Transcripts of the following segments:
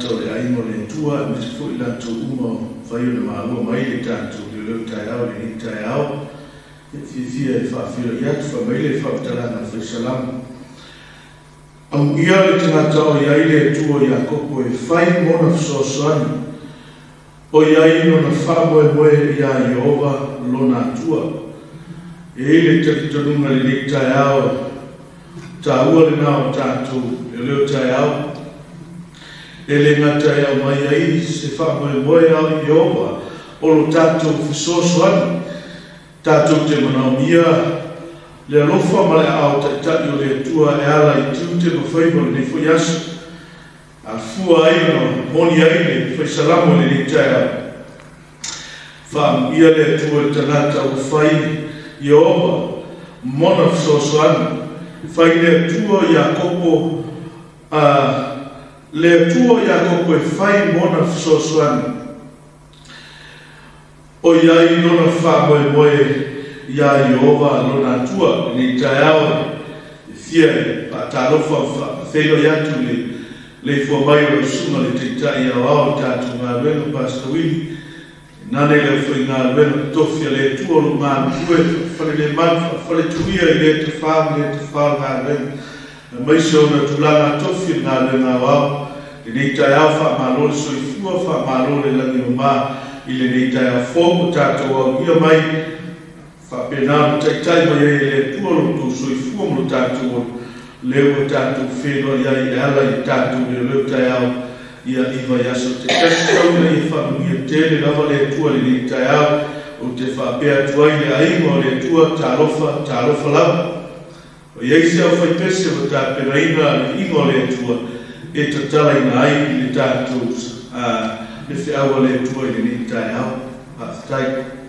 tātou le aingo le tua, me te fui la tu uma whai una maua mai le tātou le leo tai au le ni tai au. E fia e whaafira i atu wha mai le whaataranga whai salamu. Am ia le tana tau i aile tua i a koko e whai mona whasosani. O i aino na whamoe moe i a Iova lona atua. E ile takitonunga le ni tai au. Ta ua le nao tātou e leo tai au. E le ngata e au mai ai se whamoe moe au i Iova. O lo tātou whasosani. Tātou te manau mia. Le alofa ma le au taitaki o le tua e ala i tiu te mawhaiva le fwy asu. A fua ai no moni ai le fwy salamo le ni taia. Whaam ia le tua tanata o whai i oba. Mona whsosoani. Whai le tua i a kopo. Le tua i a kopo e whai mona whsosoani. O iai nona whamoe moe. Ia Iova lona tua ni taiao fia pa talofa whelo iatu le fua mai o sunga le te tai au au tātu ngā ruenga pastawini nane le whai ngā ruenga tofia le tua lo ngā kue whale le man whale tuia i le te wham le te whao ngā ruenga mai se ona tulanga tofia ngā ruenga au au le ni taiao wha mālole soifua wha mālole langi o mā i le ni taiao whoku tātu au ia mai Pena tai mai le tua lo tu soi fu mo tatu leo tatu feno ia i ala i tatu le tai au ia iva ia so te tau nei fa mi tele lava le tua le tai au o te fa pe tua i ai mo le tua talofa la o ia se au fa pese o ta pe reina i mo le tua e te tala i ai le tatu le fe au le tua le tai au a tai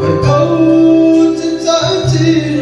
I go to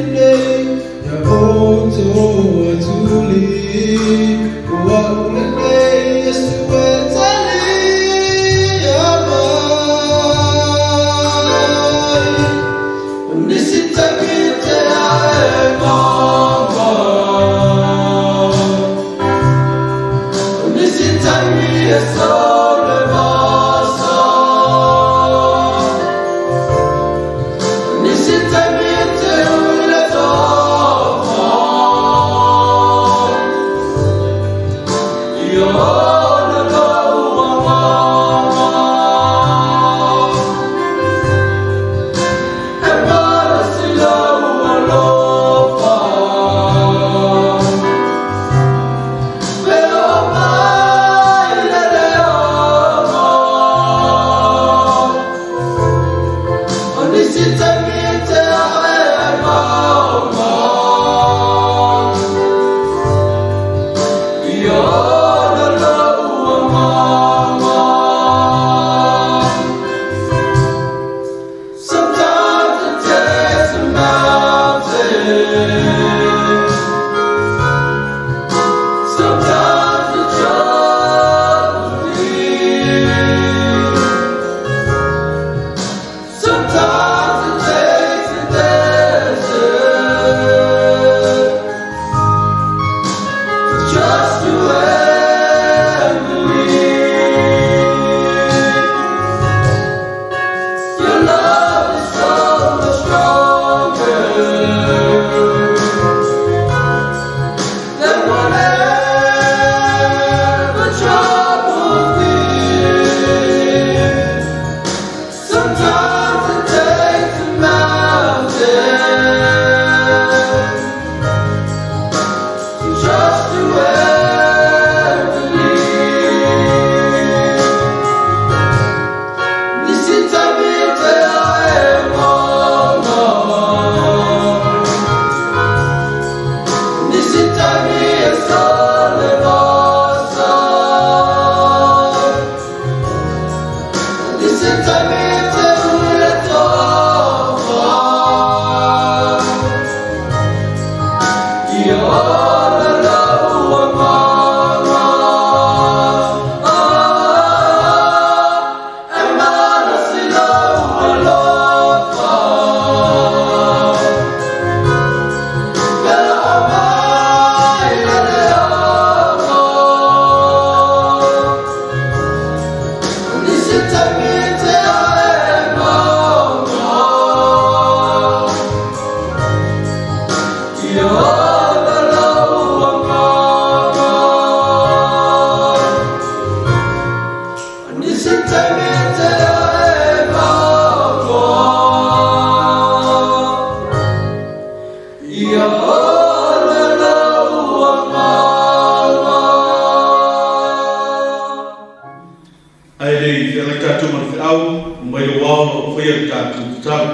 tātou tau.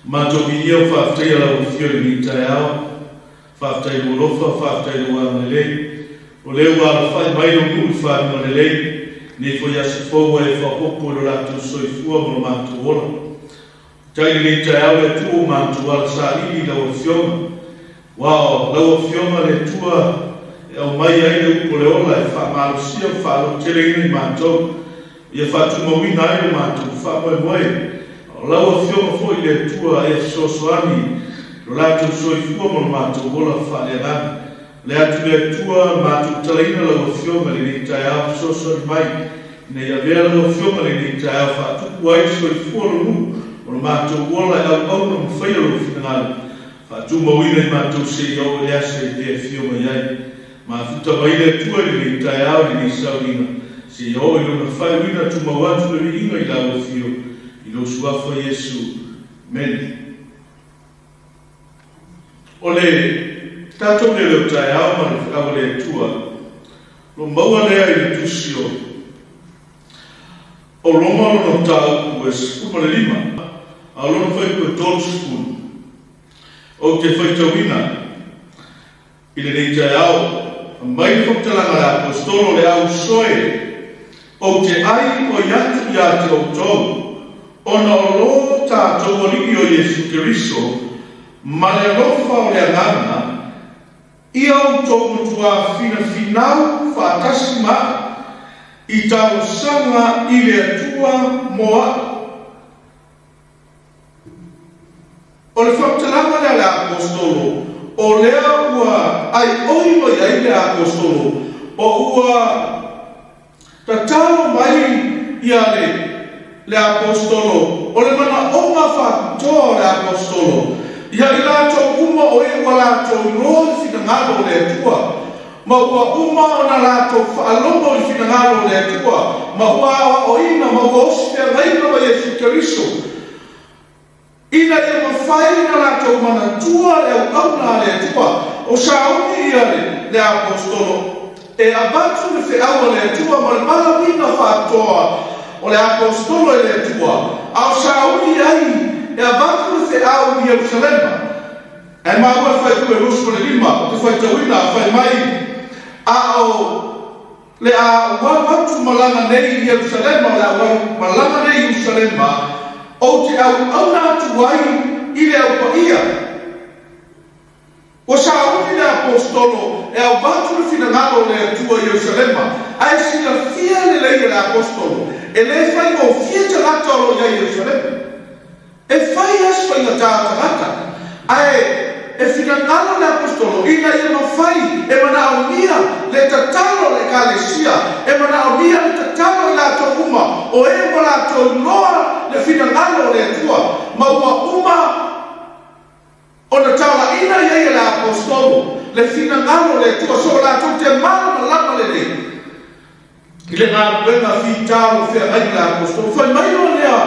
Mātou vinia whaafitai ala o whiori ni tai ao, whaafitai o lofa, whaafitai o angalei, o leo ala whai mai o nui whaangalei, ne fo yasi fōua e whapopo lo rātou soifua mo mātou ola. Tai ni tai ao e tu o mātou ala sa ili lau o whionga. Wao, lau o whionga le tua e au mai ai le upo le ola e whaamarusia, whaalo tere ina i mātou. Ia whatumawina ai o mātou, whaamoe moe. Lau o whionga fo i le tua e sosoani, lo rātou soifua mo mātou ola whaaleangana. Le atu le tua mātou talaina lau o whionga le ni tai ao sosoani mai. Nei a vea lau o whionga le ni tai ao whaatuku ai soifua lo mu. O mātou ola e au na mwhai alo whingana. Whatumawina i mātou se i au le asa i te whionga iai. Ma futa mai le tua i le tai ao le ni saurina. Se i au i lona whai wina tumawatu le inga i lau o whio. I lo suafa Yesu. Meni. O le tātou le leo tai ao ma le whikawa le tua. Lo maua lea i le tusio. O loma no tau kua skuma le lima. A lona whai kua tolu skun. O te whaitawina. I le nei tai ao. Mai le whaktalanga le apostolo le au soe. O te ai o yatu i a te o tau. Ona o lo tātou aliki o Yesu Keriso. Ma le alofa o le angana. Ia o tau mutua fina finau whaatasi maa. I tau sanga i le atua moa. O le whaktalanga le apostolo, o lea ua ai oiwa i le apostolo, o ua tatalo mai i le apostolo, o le mana onga whaktoa le apostolo, ia i lato uma o e ua lato loa whingangalo le atua, ma ua uma o na lato whaalongo i whingangalo le atua, ma ua awa o ina, ma ua osifia reina wa Yesu Keriso. Ina e mawhai na lato mana tua e au auna le atua, o sauni ia le apostolo. E abatu le whiaua le atua, ma le mana wina whatoa o le apostolo e le atua. Au sauni ai, e abatu le whiau i Jerusalema. E maua whai kue rusu le lima, o te whai tawina, whai mai, a o le a watu malanga nei Jerusalema, le a malanga nei Jerusalema, o te au auna atu ai i le au paia. O sauni le apostolo e au watu le finangalo le atua Jerusalema, ai sila fia le leia le apostolo, e le fai o fia talata o lo ia Jerusalema. E fai as fai na tātangata, ai e finangalo le apostolo, ina ia mawhai, e mana au mia le tatalo le kalesia, e mana au mia le tatalo i lato uma, o e mo lato noa le finangalo le tua, ma ua uma o na taula ina ia le apostolo, le finangalo le tua, so lato te mana lama le le. I le ngā ruenga fitaro fea ai le apostolo, fai mai o lea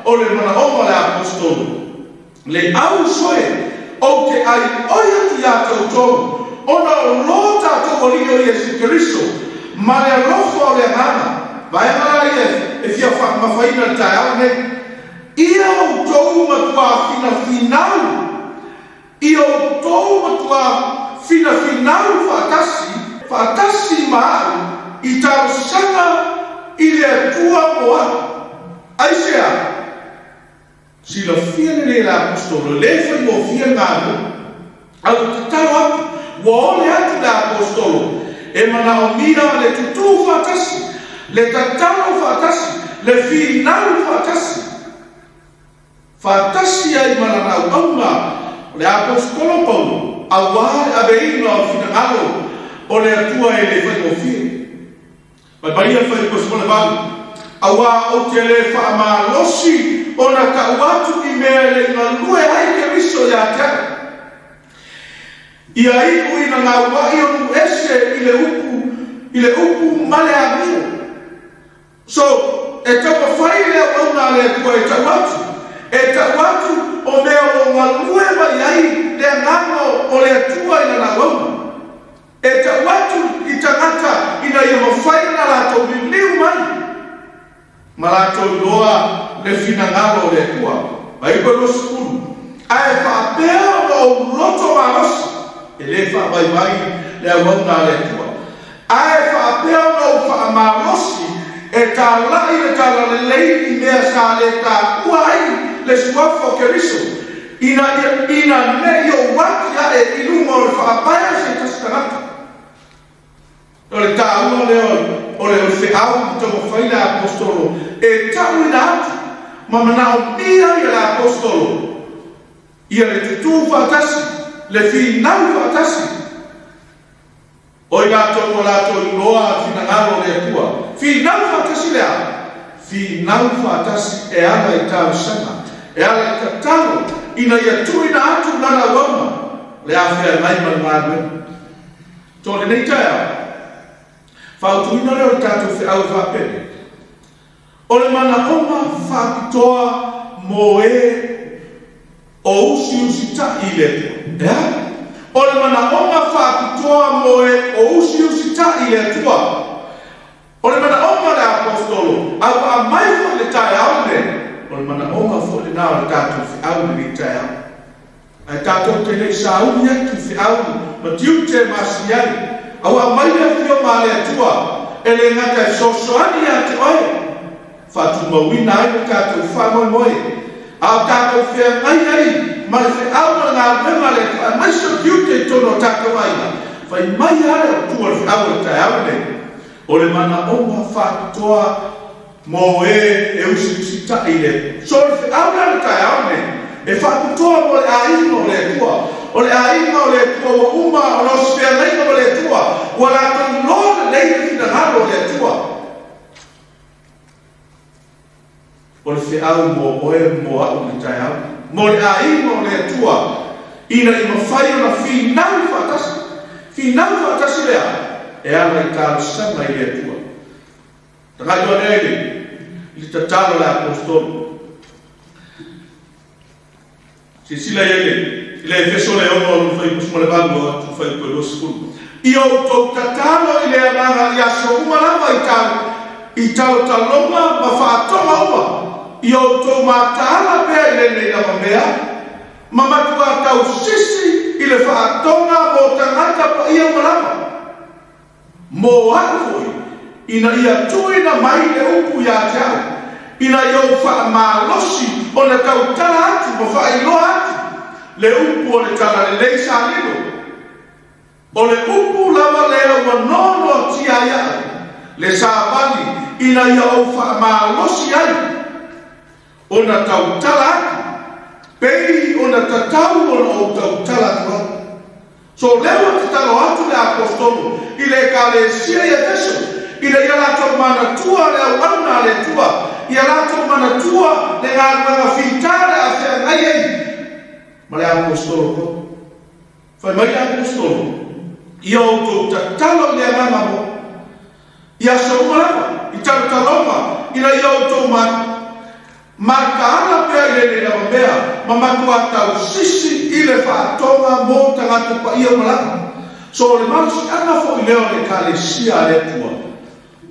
o le mana oma le apostolo, le au soe, o te ai oia ti a tautou, ona o lo tātou o rio Yesu Keriso, ma le alofa o le ngana, vai ngana e fia whakamawhaina tai au nei, ia o tou matua fina finau, ia o tou matua fina finau whaatasi maa, i tau sanga i le atua moa, aisea, sila fia le apostolo, le fai mo fia ngānu, au te taro atu, wa ole atu le apostolo, e mana o mira le tutu whaatasi, le tataro whaatasi, le whinaru whaatasi. Whaatasi ai mana nau auna, le apostolo Paulo, a wāre abeina o finangalo, o le atua e le fai mo fia. Mai maria fai ko smole valu, a wā o te le whaamalosi, ona ka watu i mea le ngalue ai Keriso ia tea. Ia iku ina ngā wai onu ese i le upu male amio. So, e tapa whai lea wauna le tua e ta watu. E ta watu o mea o ngalue mai ai le ngano o le tua ina na wauna. E ta watu i tangata ina ia mawhai na lato miliu mai. Ma lato loa le finangalo le tua ai ko lo skulu ai fa peo no loto maros ele fa vai le awanga le tua ai fa peo no fa marosi e ta la lei me sa le ta kuai le swafo keriso ina ne yo wakia e ilumo fa paia se tastarata ole ta ole fe au to faila apostolo e tawina mamana mia ya apostolo ia le tutu fatasi le final fatasi oi gato colato loa finangalo le tua final fatasi le final fatasi e ala ita sana e ala katalo ina ia tuina atu nana wama le afia mai malmagwe to le neita fautuina le tato fe au va pene ole mana oma faktoa moe o usi ta ile ya ole mana oma faktoa moe o usi ta ile tua ole mana oma le apostolo au amai fo le tai aune ole mana oma fo le na le tato fe au le tai au ai tato te le sau ya tu fe au ma tiute masiai au amai le fio ma le tua ele ngata sosoani ya te oi fatu mawina ai kato famo moi au kato fe ai ma fe au na mema le mai so tiute tono tato ai fai mai ara tu al au ta ave ole mana oma fatoa mo e usi ta ile so fe au na ta ave e fatoa mo ai no le tua ole ai no le tua uma no se ai no le tua wala to no le fina halo le tua ole fe au mo oe mo au ni tai au mo le ai mo le tua ina i mafai ona final fatasi lea e ala i talo sama i le tua tagai o nele li tatalo le apostolo sisila ele le efeso le ono fai kusmo le bango atu fai ko lo skulu io to tatalo i le ana ya so uma lava i talo taloma ma fa toma uma io to matala pe le na mea mama tua tau sisi ile fa tonga mo tangata pa ia malama mo afoi ina ia tuina mai le upu ya tau ina yo fa malosi ona tau tala atu mo fa ilo atu le upu ona tala le leisa lino o le upu lava le o nono tia ya le sabani ina ia o fa malosi ai ona tau tala pei ona tatau ona o tau tala tua so lewa tatalo atu le apostolo ile kalesia ya teso ile ia lato mana tua le awana le tua ia lato mana tua le ngā fitare a fea ngai ei ma le apostolo ko fai mai apostolo ia o tau tatalo le nganga mo ia sa umarama i tau taloma ina ia o tau maka ala pea ile na mea mama tua tau sisi ile fa tonga mo tangata pa ia malaka so le malusi ana fo ileo le kalesia le tua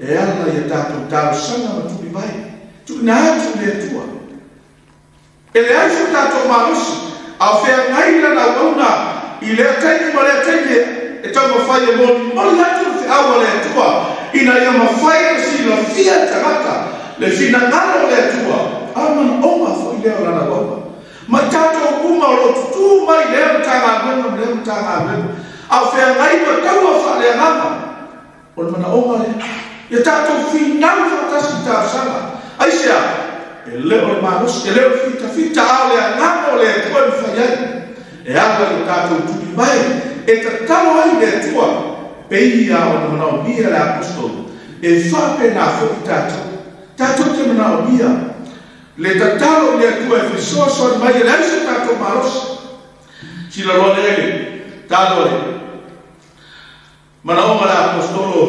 e ala ia tatu tau sana matubi mai tu na atu le tua ele aifu tatu malusi a fea ngaila na wauna ile tengi ma le tengi e tau mawhaia moli atu fi awa le tua ina ia mawhaia si la fia tangata le fina ngalo le tua aman oma fo ileo lana wapa ma tato uma o tu mai leo tanga mena a fea ngai ma taua fa le ngama o mana oma le ya tato final fatasi ta sana aisia e leo manus e leo fita ale ngama le tua fayai e ala le tato tu mai e tatalo ai le tua peia o mana o bia le apostolo e fa pena fo tato te mana o bia le tatalo le tua efeso so mai le aisa tato maros si la lo lele talo le mana o mala apostolo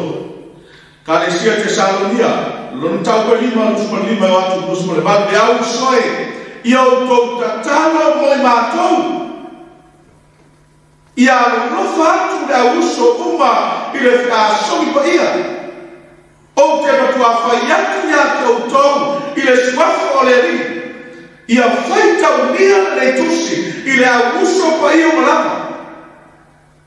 kalesia Tesalonia lo ntau ko lima watu lus mo le ba de au soe io to tatalo mo matou ia lo fatu da uso uma ile fa so pa ia O te matua whai atu ia koutou i le suafa o le ri. Ia whai taunia le tusi i le auguso pa ia malapa.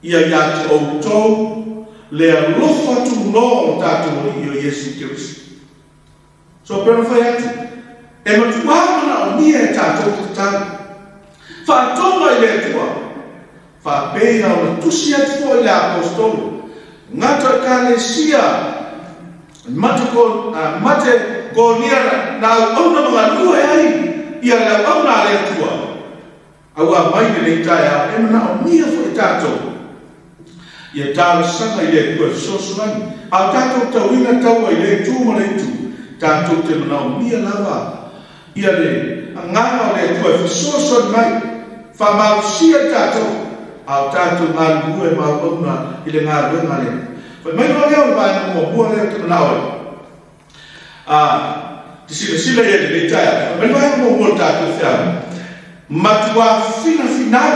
Ia ia koutou le alofa tu no o tātou i o Yesu Kirisi. So pēra whai atu. E matua mana o nia e tātou tatau. Whātonga i le tua. Whāpēia o na tusi atu fo i le apostolo. Ngata kalesia mate ko nia na ona mga lua ai ia le ona le tua au a mai le taia e na o nia fo tato ia tala sanga i le tua sosuani a tato tauina tau i le tu ma le tu tato te na o nia lava ia le ngana le tua sosuani mai fa mausia tato a tato ngal bue ma ona i le ngal bue ngale fa mai no leo ba mo bua le tu na o sila ia le taia mai vai mo mo tato fia matua fina final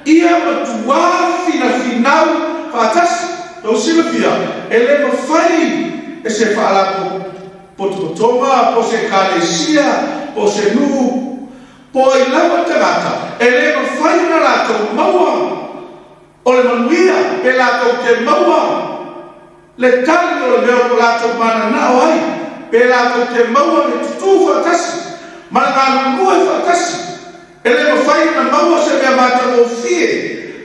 ia matua fina final fatas do sila fia ele no fai e se fala po toma po se kalesia po se nu po i lava tangata ele no fai na lato maua o le manuia pe lato ke maua le tali o le meo lato mana na ai pela ko te maua le tutu fatasi mana ngā fatasi ele mo fai na maua se mea mata mo fie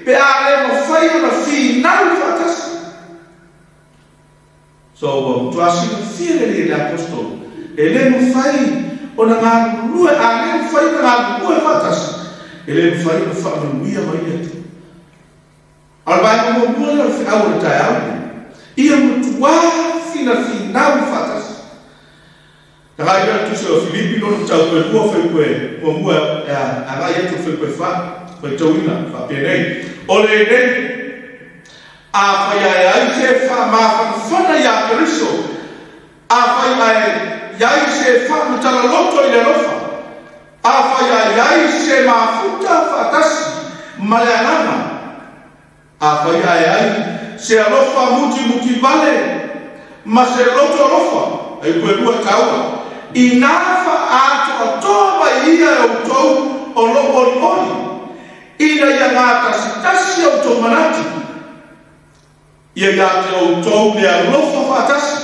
pe ale mo fai na fi nau fatasi so tuasi na fie le apostolo ele mo fai o na ngā lue ale mo fai na ngā fatasi ele mo fai na whakanuia mai etu albai mo mua le fi au le tai au ia mo tua fina fi nau fatasi Ngai ia tu se Filipi no tau pe lua fe pe mo mua a ngai ia tu fe pe fa pe tauina fa pe nei ole nei a fa ia se fa ma fa na ia Kristo a fa ia se fa na tala loto ile rofa a fa ia se ma futa fa tas malanana a fa ia se rofa muti vale ma se loto rofa ai pe lua taua inafa ato atoa ia e utou o loponi ina ia ngata sitasi o utou manati ia ngata o utou le alofa fatasi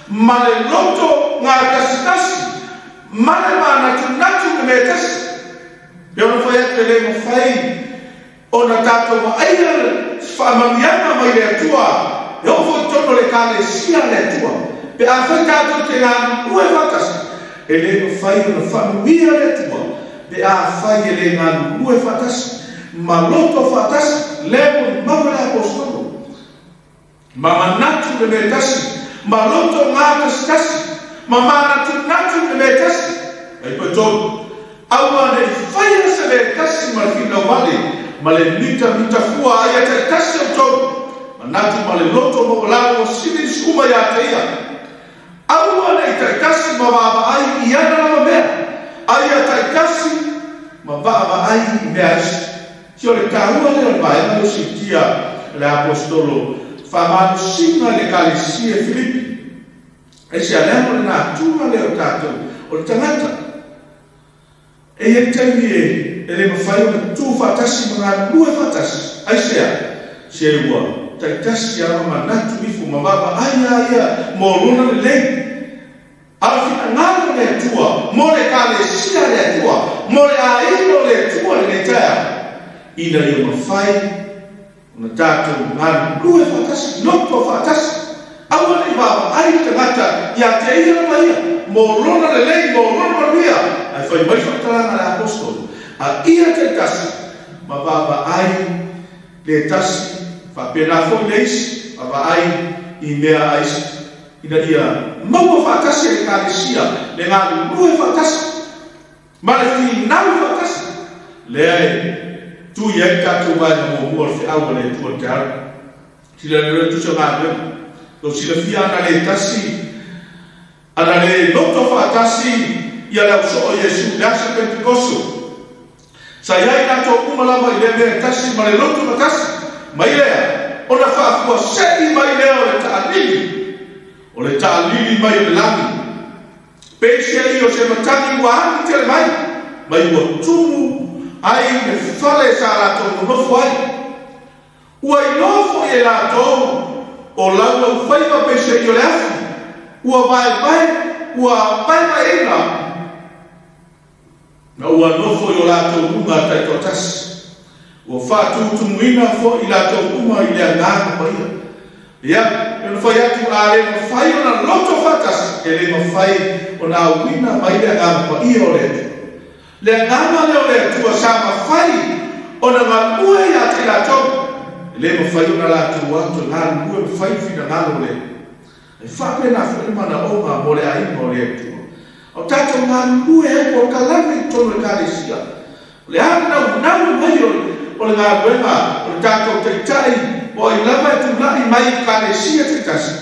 ma le loto ngata sitasi ma le manatu me metasi e ona fai ate le mo fai ona tato ma aia whaamamiana mai le atua e ofo tono le kale sia le atua pe a fai tato te ngā ue fatasi e le no fai na whanuia le tua pe a fai e le ngā ue fatasi ma loto fatasi le mo mawa le apostolo ma manatu le me tasi ma loto ngā tasi ma manatu le me tasi ai pa tonu aua ne fai a se le tasi ma le fina wale ma le mita fua ai a te tasi au tonu manatu ma le loto mo lao sili skuma ya te ia aua nei taitasi ma vaava'ai i ana lava mea aia taitasi ma vaava'ai i mea isi si o le kāua le vaega lo sitia le apostolo faamalusiga le kalesia e Filipi e se alea mo le natua le o tatou o le tagata e ia taimi e le mafai o le tu faatasi ma galue faatasi ai sea ua taitasi ama manatu ifu ma vaava'ai ia mo lona lelei Alfina ngalo le tua, mo le kalesia le tua, mo le aino le tua le tea. Ina ia mawhai, ona tātou ngānu lue whakasi, loto whakasi. Awa ni baba, ai tangata, ia te ia na ia, mo lona le lei, mo lona manuia. Ai whai mai whakaranga le apostolo. A ia te tasi, ma baba ai le tasi, whapena fo leisi, baba ai i mea aisi. Ina ia maua whakasi le kalesia, le ngānu lue whakasi, ma le whinaru whakasi. Le ai, tu ia e tātou mai na mo mua le whiaua le tua te ara. Sila le reu tusa ngānu, lo sila whia ana le tasi, ana le loto whakasi, ia le uso o Yesu, le asa Pentekoso. Sa iai tātou umalama i le mea tasi, ma le loto whakasi, mai lea, ona whaafua seti mai lea o le taanini, o le tālili mai o le langi. Pēsia I o se matangi ua ani tele mai ua tumu ai me whale sa rātou nofo ai. Ua I nofo I rātou o laua whaiva pēsia I o le afi. Ua vai, ua vai ina. Na ua nofo I o rātou unga tai tō tasi. Ua whātu tumuina fo I rātou unga I lea ngāna pa ia. Ia, e no whai atu a le mawhai o na loto whatas, e le mawhai o na wina mai lea ngāna pa ia o le atu. Lea ngāna leo le atu a sa mawhai o na ngāmua I ati rātou. Le mawhai o na rātou atu ngāna mua mawhai whina ngāna o le. E whape na whaimana o ngā mo le aima o le atu. O tātou ngāna mua e o kalame tono e kāresia. Le ana unau mai o le ngā wenga, o le tātou te tai, o I lava e tunai mai kāresia te tasi.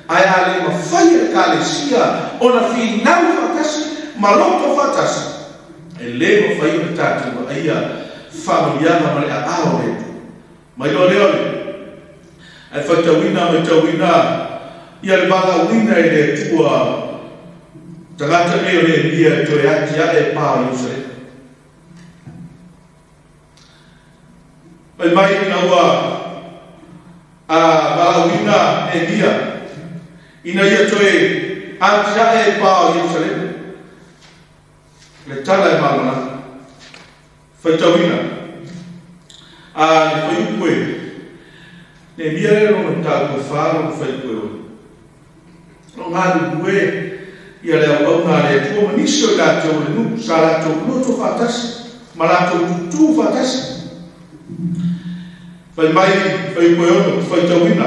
Ai a le mawhai e kāresia, o na whinau whatasi, maloto whatasi. E le mawhai o le tātou ma aia, whamurianga ma le a ao le. Mai lo leo le. Ai whaitawina, mai tawina, ia le bala wina e le tua, tangata me o le nia to e ati a e pā Iusere. Mai ina ua a balawina e nia ina ia toe ati a e pā Ierusalem le tala e malana whaitawina a le whaiupue ne mia e ronga tātua whāra o whaipue o no ngāru ue ia le au ngā le tua maniso I rātou le nuku sa rātou loto whātasi ma rātou tutu whātasi. Fai mai, fai koeono, fai tawina.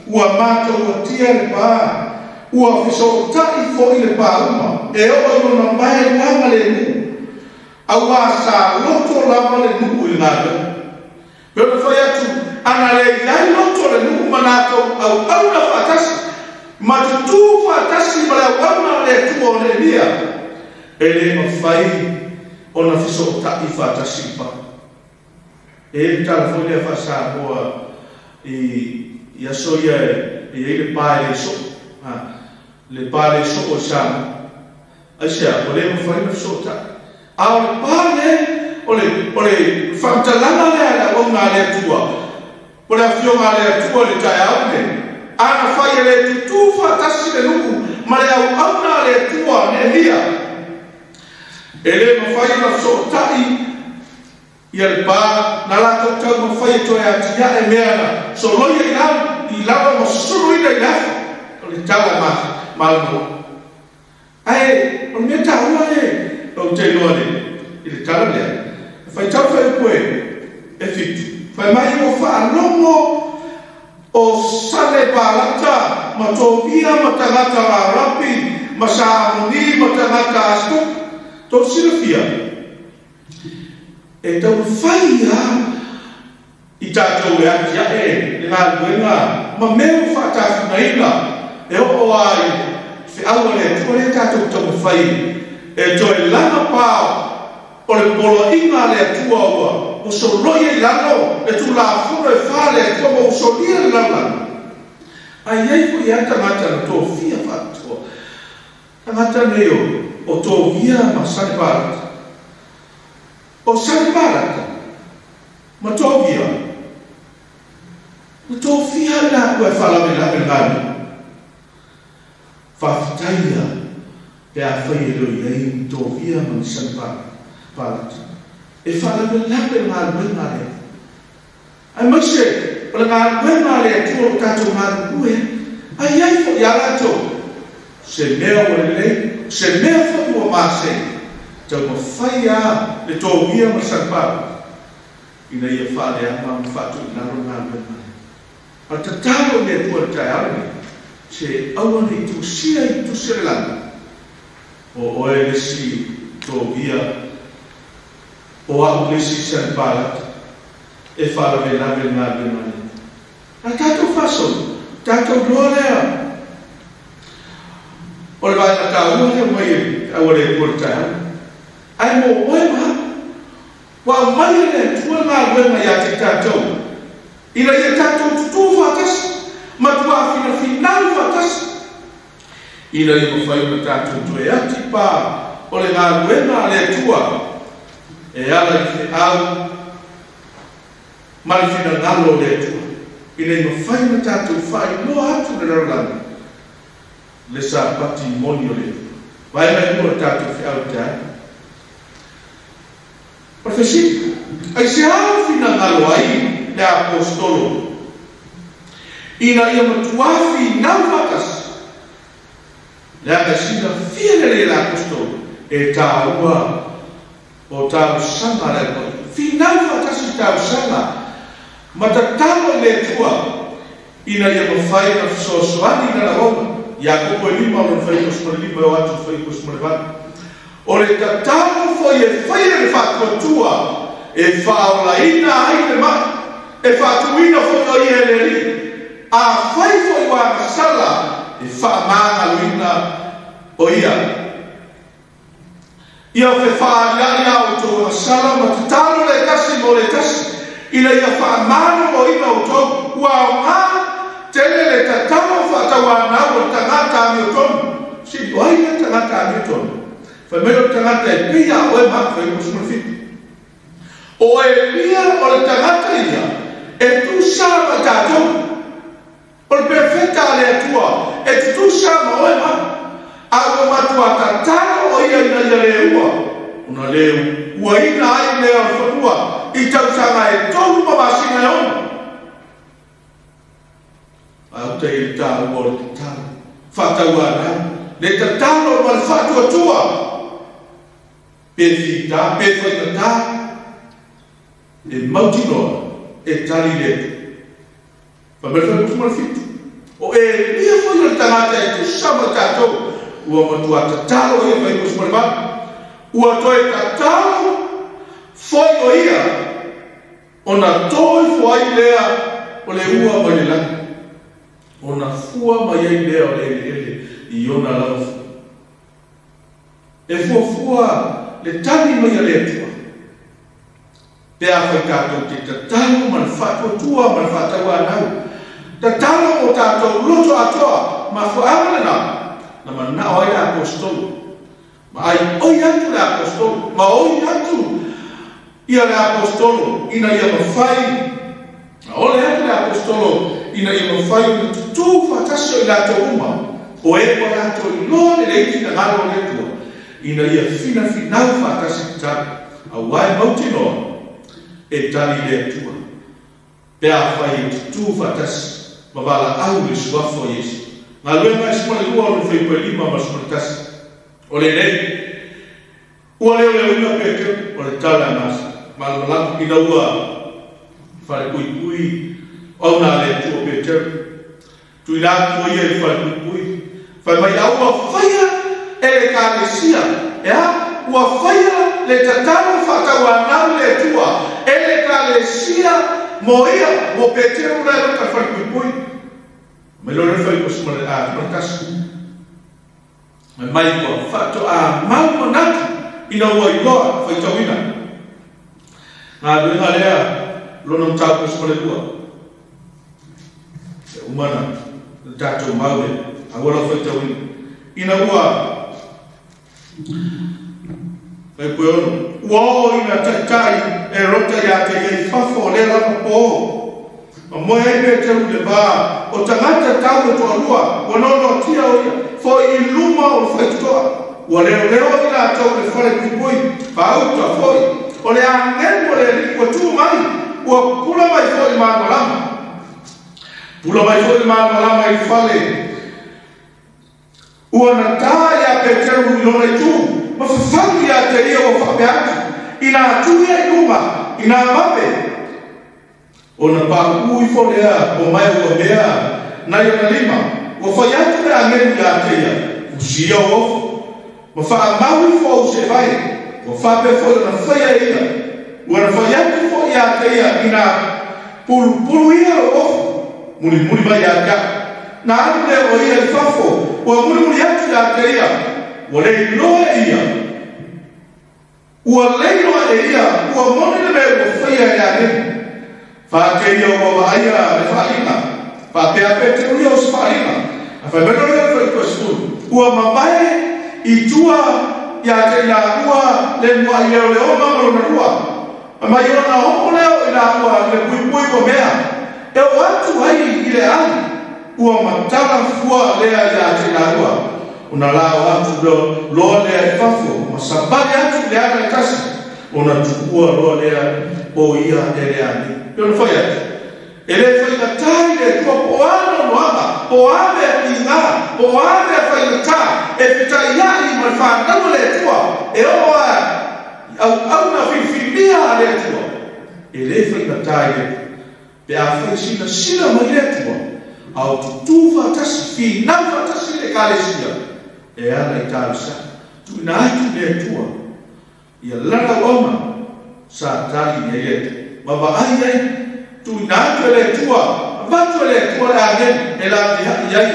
Ua mātou ua tia le pā. Ua whiso tai fo I le pā uma. E oa lona mai wanga le nu. Aua sa loto lava le nu I ngāta. Pēo fai atu, ana le iai loto le nu manātou au auna whatasi. Matutu whatasi ma le wana le tua le nia. E le mawhai o na whiso tai whatasi pa. E tala foi le fasa boa I asoia e le pai le so le pai le so o sa asia o le fai no so ta a le pai o le fantalana le ala o nga le tua o le afio nga le tua le tai au ne ana fai le tu fatasi le nuku ma le au nga le tua ne lia e le fai no so tai ia le pā, na lātou tau ma whai toi ati ia e mea so loia I lawa ma suru ina I lawa. O le tala malmo. Ai, o mea taua e, o te loane, I le tala lea. Whai tau whai koe, e fitu. Whai mai o whaanongo o sale pālata, ma tō ia ma tangata la rapi, ma sa amoni, ma tangata asko, tō sirafia. E tau whaia I tātou e ati ae, e ngā luenga, ma meo whātāwhina ina, e o ai, whi aua le tua le tātou tau whai, e toi lana pāo, o le polo inga le tua ua, o so loia I lano, e tu la funa e wha le tua, o so lia le lana. Ai ei fu I ata ngata na tō fia whātua, ngata neo, o tō via ma sani pārata. O sani pārata, ma tō via, ma tō fia nā kua whalame nā me ngāni. Whawhitaia, pe a whai e roi ei tō via ma sani pārata. E whalame nā me ngāni ngā rea. Ai maise, o le ngāni ngā rea tua o tātou ngāni kue, ai ai fo I alato, se mea o le lei, se mea fo I o māsei, tau ma whai a le tō via ma sani pārata. Ina ia whare a ma whatu I naro ngā mea. A tatalo ne tua tai aune, se aua ni tu sia I tu sere lana. O oe lesi tō via, o au lesi sani pārata, e whara me lawe ngā mea. A tātou whaso, tātou loa lea. O le vai na tā ua lea mai au le tua tai aune. Ai mo oe ma, wa mai le tua ngā wenga ia te tātou. Ina ia tātou tutu whātasi, ma tua whina whinau whātasi. ina ia mawhai o na tātou tu e ati pā o le ngā ruenga le tua e ala i te au mali whina ngalo le tua ina ia mawhai o na tātou whai no atu le rarolanga le sa pati moni o le vai mai kua tātou whiau te ai Profesi, ai se hau whina ngalo ai le apostolo ina ia matuafi nau matas le sina fiele le apostolo e taua o tau sanga le koi finau fatasi tau sanga matatalo le tua ina ia mawhai na fisosoani na roma Iakopo e lima o le whai kosmore lima o atu whai kosmore vani o le tatalo foi e whai le whakua e whaolaina ai le mai e whatuina foi o i ele li a whai foi wana sala e whamanga luina o ia. Ia fe whaariari au tō na sala ma te talo le kasi mo le kasi ina ia whamano o ina o tō ua o ngā tele le tatalo whatawana o tangata ami o tōnu. Si o aina tangata ami o tōnu. Whamero tangata e pia o e mak whai kusuma whiti. O e pia o le tangata ia e tu sama tātou. O le perfecta le atua e tu sama o e mak. Ako matua tatalo o ia ina ia le ua. Una leu ua ina ai lea whanua i tau sanga e tonu mamasina e ono. Au te i tāu o le tatalo. Whataua nai. Le tatalo ma le whatua tua. Pewhita, pewhaitata. E mautinoa e tari le. Whamerwhai kusuma le fitu. O e lia whai le tangata e tu sama tātou. Ua matua tatalo ia whai kusuma le mani. Ua toi tatalo foi o ia. Ona toi foi lea o le ua mai le lani. Ona fua mai ai lea o le ele i ona lau. E fua le tani mai a lea tua. Pea whai tātou te tatalo ma le whatua tua ma le whataua anau. Tatalo o tātou loto atoa ma whaamana nā. Na manao ai apostolo. Ma ai oi atu le apostolo. Ma oi atu ia le apostolo. Ina ia mawhai. Na ole atu le apostolo. Ina ia mawhai. Na tutu whatasio i lato uma. O e kwa lato i loa le leiti na ngaro le tua. Ina ia fina finau whatasi tani. A wai mauti noa. E tani le tua. Pea whai tutu whatasi. Ma wala au le suafo Yesu. Ngā luenga e sumale lua o le whai koe lima ma sumale tasi. O le nei. Ua leo leo ina peke o le tala nasa. Ma le malaku ina ua whare kui kui. Au nā le tua peke. Tui nā tua ia i whare kui kui. Whai mai au ua whaia e le kālesia. Ea? Ua whaia le tatalo whataua nau le tua. E le kālesia mo ia mo peke o le luka whare kui kui. Me lore whai ko sumare a matasu. Me mai ko whato a mau manaki ina ua i loa whai tauina. Ngā luenga lea lona mtau ko sumare lua. Se umana le tātou maue a wala whai tauina. Ina ua whai koe ono. Ua o ina taitai e rota ia te iei whafo le lama po. Ma moe ebe te ule ba o tangata tau to alua o nono tia o ia fo i luma o whaitutoa o leo ila tau le whare kuipui pa auta foi o le angen o le rikua tu mai o pula mai foi malama i whale ua na tā ia pe teru i lona i tu ma whawhangi ia te ia o whapeatu ina atuia i luma ina mape o na pākui wholea o mai ua mea nai o na lima ua whai atu le angenu ia teia usia o ofu ua whaamaui fo au se vai ua whape fo na whaia ia ua na whai atu fo ia teia ina pulu ia o ofu muni mai ia tea na anu le o ia i whafo ua muni atu ia teia ua lei loa ia ua lei loa ia ua moni le mea ua whaia ia angenu Whāteia o wawaia le whaalina. Whātea pete uri o s'whaalina. A whai mero leo whai kua skulu. ua mabai I tua ia te ina ua le mua I leo leo mamalo na rua. Ma I ona homo leo ina ua le pui ko mea. E o atu hai I le ali. Ua matala fua lea ia te ina ua. Una lao atu loa lea I fafo. Ma sabari atu lea na kasi. Ona tukua loa lea o ia e lea ni. Pio na fai atu. Ele fai na tai le tua po ano noama. Po ame a ina. Po ame a fai na tai. E pita iani ma whanau le tua. E oa au na whiwhinia le tua. E le fai na tai le. Pe a fai sina mai le tua. Au tutu whatasi whina whatasi le kale sia. E ana I tāwisa. Tu ina aitu le tua. Ia lana oma. Sa tali e le. Mama ai ai. Tu ina aitu le tua. Vatu le tua le agen. E la iai.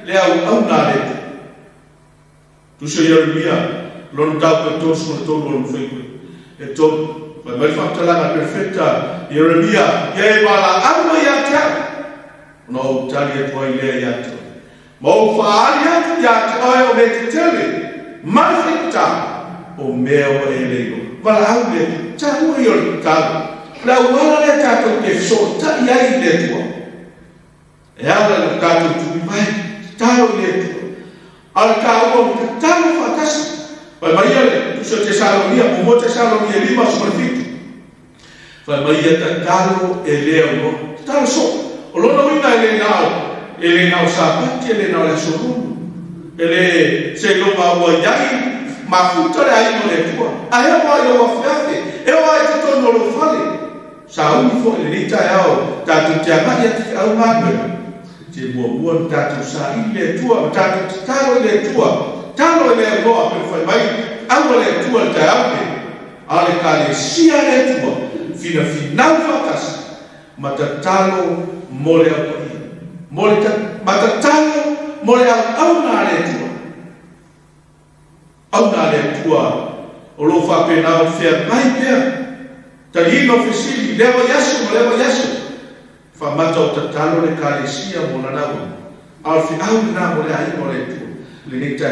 Le au na le tua. Tu se Yeremia, lon tau pe tos mo to lon feko. E to, mai fatalanga perfecta Yeremia, ye bala ama ya ta. No tali to ile ya to. Mo faali ya to o me tele. Mai fita o meo ele. Bala au le ta o yo ta. La wala le ta to ke so ta ya ile to. E ala le ta to tu mai ta o ile to. Al kau o tamu fatasi. Pai mai ele, tu se Tesalonia, mo Tesalonia 5:5. Pai mai ele talu eleo, talu so. O lona wina ele nau sapati ele nau le soru. Ele se lo wa yai, mafuta le ai no le tua. Ai wa yo wa fiafe, e wa te tono lo fale. Sa uni fo ele ta yao, ta tu te ama ya te au ngā. Te mua tatu sa I le tua, tatu talo le tua, talo le loa pe fai mai, au le tua te aune, ale ka le sia le tua, fina finau fatasi, matatalo mo le au paia, matatalo mo le au na le tua, au na le tua, o lo fa pe nao fea mai pea, talino fesili, lewa yasu, Famata o tatalo le kalesia mo na nawa. Alfi au na mo le ai mo le tu. Le ni ta.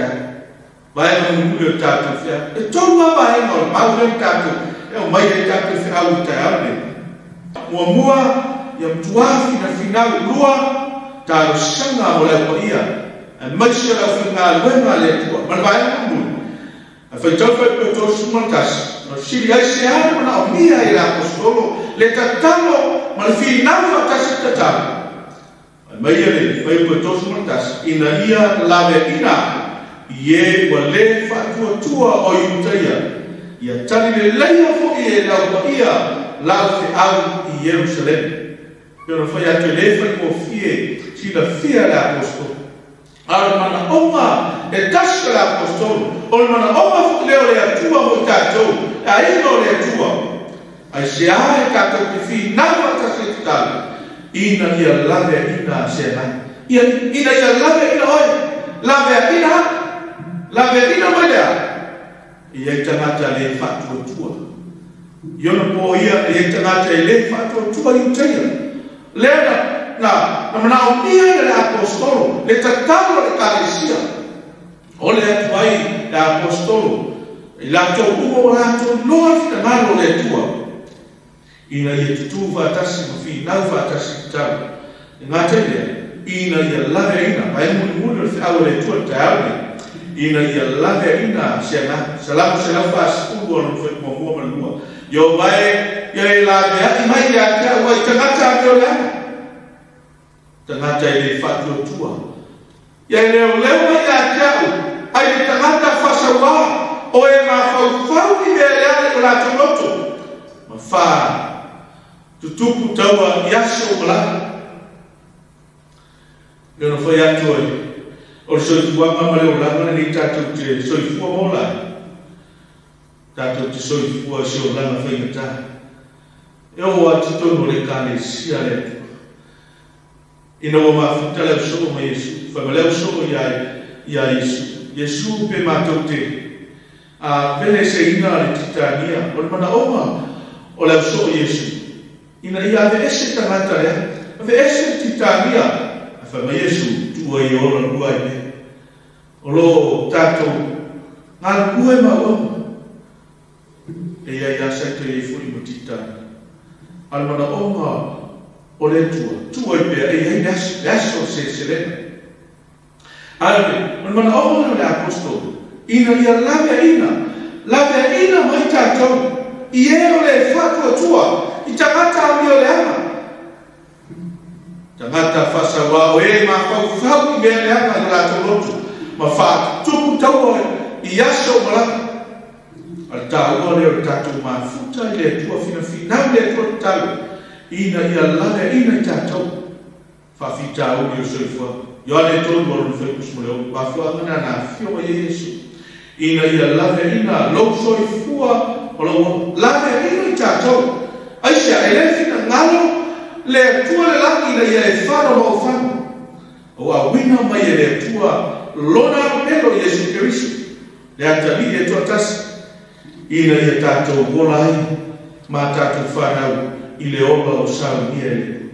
Vai mo mu le tatu fia. E toma vai mo ma le tatu. E o mai le tatu fia au ta ave. Mua ya mtuafi na final lua ta sanga mo le poia. E mai se la final wenga le tu. Ma vai mo. A foi tão foi pe to sumantas. No siri ai se ana na o mia I la apostolo le tatalo ma le final fatasi tatalo. Mai ele foi pe to sumantas ina ia la veina ye wa le fatua tua o Iutaia. Ia tali le leia fo e la ia la fe au I Jerusalem. Pero foi a telefone o fie si la fia la apostolo. Al mana oma e tasca la apostolo. Ol mana oma fo leo le atua mo tatou. Ai no le tua. Ai se ai ka to fi na ta se tal. Ina ia lave ina se na. Ina ia lave ina oi. Lave ina mai. Ia tangata le fatu tua. Yo no po ia ia tangata le fatu tua Iutaia. Lena na mana o ia le apostolo le tatalo le kalesia. Ole atuai le apostolo. La to umo la to loa fina malo le tua. Ina ia tutu vatasi mafi, nau vatasi tau. Ngā tele, ina ia lave ina, pai muni le au le tua te aune. Ina ia lave ina, siana, salamu se lau fasi ugo anu fai mua manua. Yo vai, ia e lave ati mai ia te au, ai tangata ameo lana. Tangata ele fatio tua. Ia e leo mai ia te au, ai tangata fasa waa. O e mafau I mele o la toloto. Ma fa tutupu taua yaso mala. Leo foi atu e. O soifua mama leo langa ni tatu te soifua mola. Tatu te soifua si o langa fai ngata. E o atitono le kane sia le. Ina o mafuta leo soko ma Yesu. Fa leo soko ia Yesu. Yesu pe matou te. Vele se ina le titania, o mana oma o le so Yesu. Ina ia ave ese tangata ave ese titania, fa ma Yesu tu ai ora lua i me. o lo tātou ngā kue maua e ia ia saito e furi mo titana al mana onga o le tua i pia e ia naso se lena alme mana onga le apostol ina ia lave ina mai tātou i e o le whatua tua i tangata ami o le ama tangata whasawa o e ma whau i mea le ama i rātou lotu ma wha tuku tau i aso malaka al tau o leo tātou mafuta i le tua finau le tua tau ina ia lave ina i tātou whawhita o ni o soifua i ale tolu o lunu whaikus mo leo wafua ngana na fio ma Yesu ina ia lave ina lau soifua o lau lave ina i tātou aisia e le fina ngalo le tua le laki ina ia e whano ma o whano o a wina mai e le tua lona pelo Yesu Kerisu le atali e tua tasi ina ia tātou bola ai ma tātou whanau i le ola o sau nia e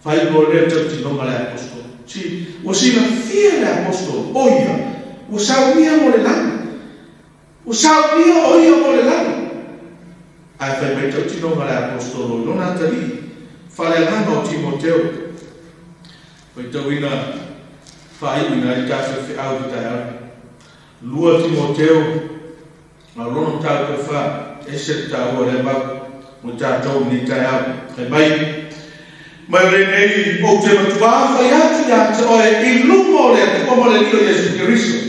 whai ko le tau tinonga le apostol o sina fia le apostol oia o sau nia mo le lana o sau nia oia mo le lana ai whai mai tau tinonga le apostol o lona tali whale lana o Timoteo whai tau ina whai ina i tātou whiau i tai lua Timoteo ma lono tau ka wha e se tau o le mau mo tātou ni tai au kai mai re nei o te matua whai atu ia te oe i lumo le te pomo le nio Yesu Keriso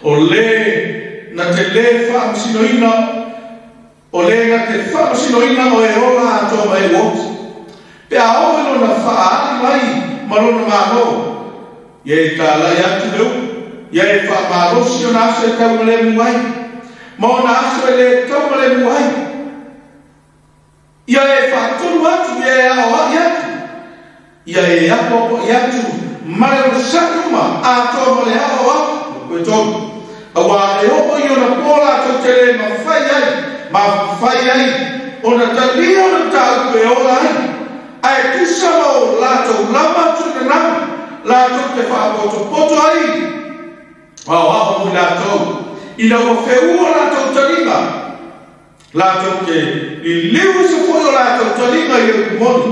o le na te le wha amsinoina o le na te wha amsinoina o e ola ato mai wot pe a oe lo na wha aani mai ma lona mano ie ka lai atu leu ia e wha marosi o na aso e tau male muai ma o na aso e le tau male muai ia e wha tonu atu ia e ao ai atu ia e apo i atu male o sakuma a toa male ao atu koe tonu awa e hopo i ona pola tau te le ma whai ai ona talia ona tau e ola ai ai tusa ma o lato lama tuna nama lato te wha poto ai ao mui lato ina o whewua lato talinga lato ke i liu se foi o lato talinga i e kumoni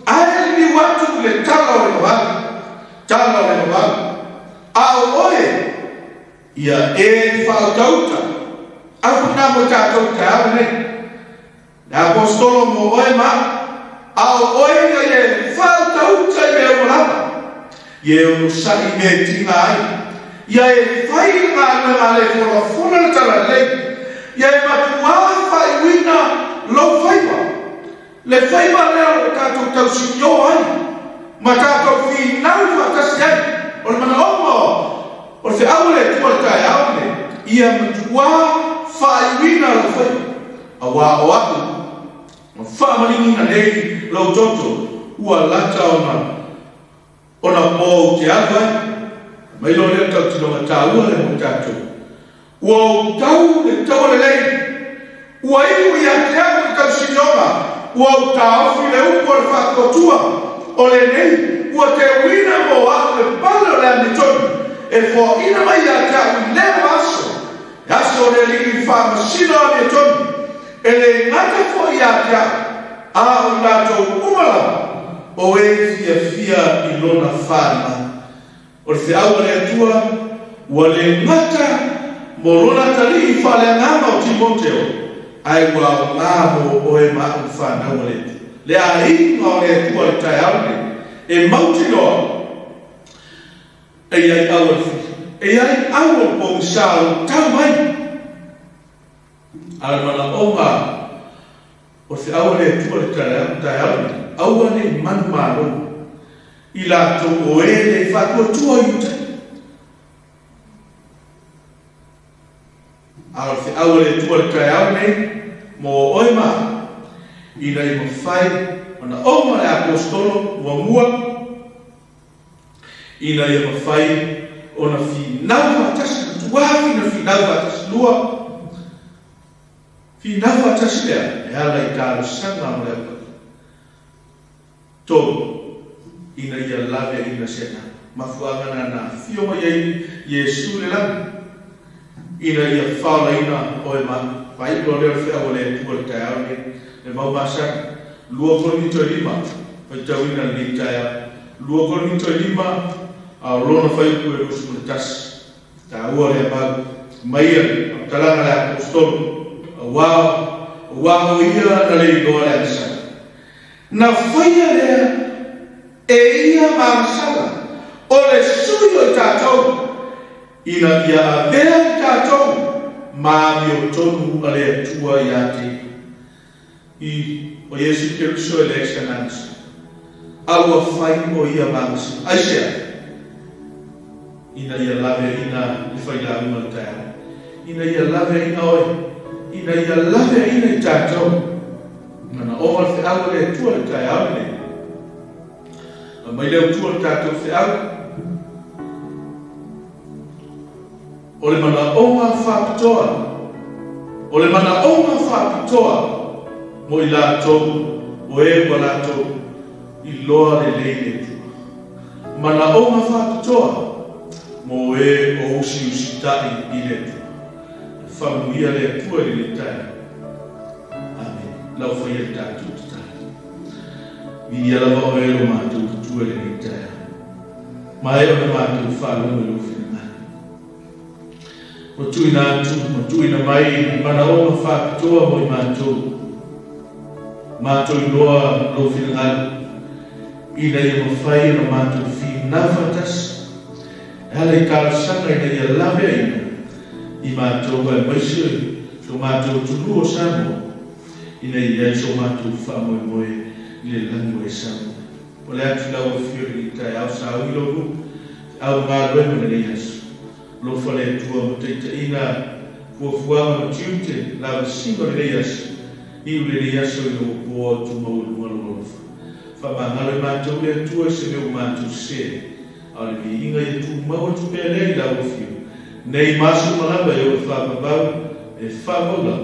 ai li watu le tala o le mawali ao oe ia e whautauta aku namo tātauta au ne le apostolo mo oe ma ao oe ia e whautauta i me o lama ia e ono sai me tina ai ia e whai ngā le fona tala le ia e matua whai wina lo whaiwa le whaiwa lea o tātou tau sinio ai ma tātou whinau whatasi ai o le mana omo o le au le tua tai au le ia matua whai wina lo whaiwa a wā o aku ma whamaringina nei lau toto ua lata ona pō te alu ai mai lo le tau tino tāua le mo tātou. Ua o tau le tau le lei. Ua iu i a te amu le tau sinionga. Ua o tāofi le upo le whakotua. O le nei, ua te wina mo au le pala le amitonu. E fo ina mai a te amu leo aso. E aso le ligi whamasino amitonu. E le ngata fo i a te amu. A o tātou umala. O e fia i lona whāna. O le whiau le atua, ua le ngata mo lona tali i whale ngama o Timoteo, ai ua o ngamo o e maa u whanau le. Le a inga o le atua le tai aune, e mauti loa, e ai aua fi, e ai aua po usao tau mai. Ala mana onga, o le whiau le atua le tai aune, aua ne manu malo, i la to o e le whakotua i uta. Ao te au le tua le kai au nei, mo oi ma, i nei mo whai, ona oma le apostolo, ua mua, i nei mo whai, ona whinau atasi, tuafi na whinau atasi lua, whinau atasi lea, e ala i tālo sanga mo lea. Tō, ina ia lave ina sena mafuanga na fio mo ye Yesu le lang ina ia fala ina o ma pai lo le fe o le tu ta ya le mau basa luo ko ni to lima pa tawina ni ta ya luo ko ni to lima a lo no fai ku e su tas ta o le ba mai kala la apostol wa ia na le do la sa na foi le e ia marsala o le suyo tatou ina ia avea tatou ma mi tonu ale tua iate i o Yesu Kristo election ans awa fai o ia mars aisha ina ia lave ina i fai la uma ta ina ia lave ina oi ina ia lave ina tatou mana o ma fe awa le tua ta ya ne mai le tua tatou fe awa o le mana onga whapitoa. O le mana onga whapitoa mo i lātou, o e wa lātou, i loa le leile tua. Mana onga whapitoa mo e o usi tai i le tua. Whamuia le tua i le tai. Amen. Lau whai e tātou te tai. I alawa o e lo mātou tua i le tai. Ma e o na mātou whālunga lo whina. O tuina atu, o tuina mai, mana o ma whakatoa mo i mātou. Mātou i loa lo whirangalu. Ina i ma whai na mātou whi nawhatas. Hale kāsanga ina i a lawe ina. I mātou vai maisoi, so mātou tunu o Samoa. Ina i ai so mātou whamoe moe i le lango e Samoa. O le atu lau o whiori i tai au sa au ilogu, au ngā loema na nei asu. Lo fale tua mo te ina kua fuanga mo tiute la singo le reias i ule reias o ilo po tu mo ulu alo fa mangalo mātou le tua se me o mātou se ale mi inga i tu mau tu pe le la o fiu nei masu malaba e o fa mabau e fa mola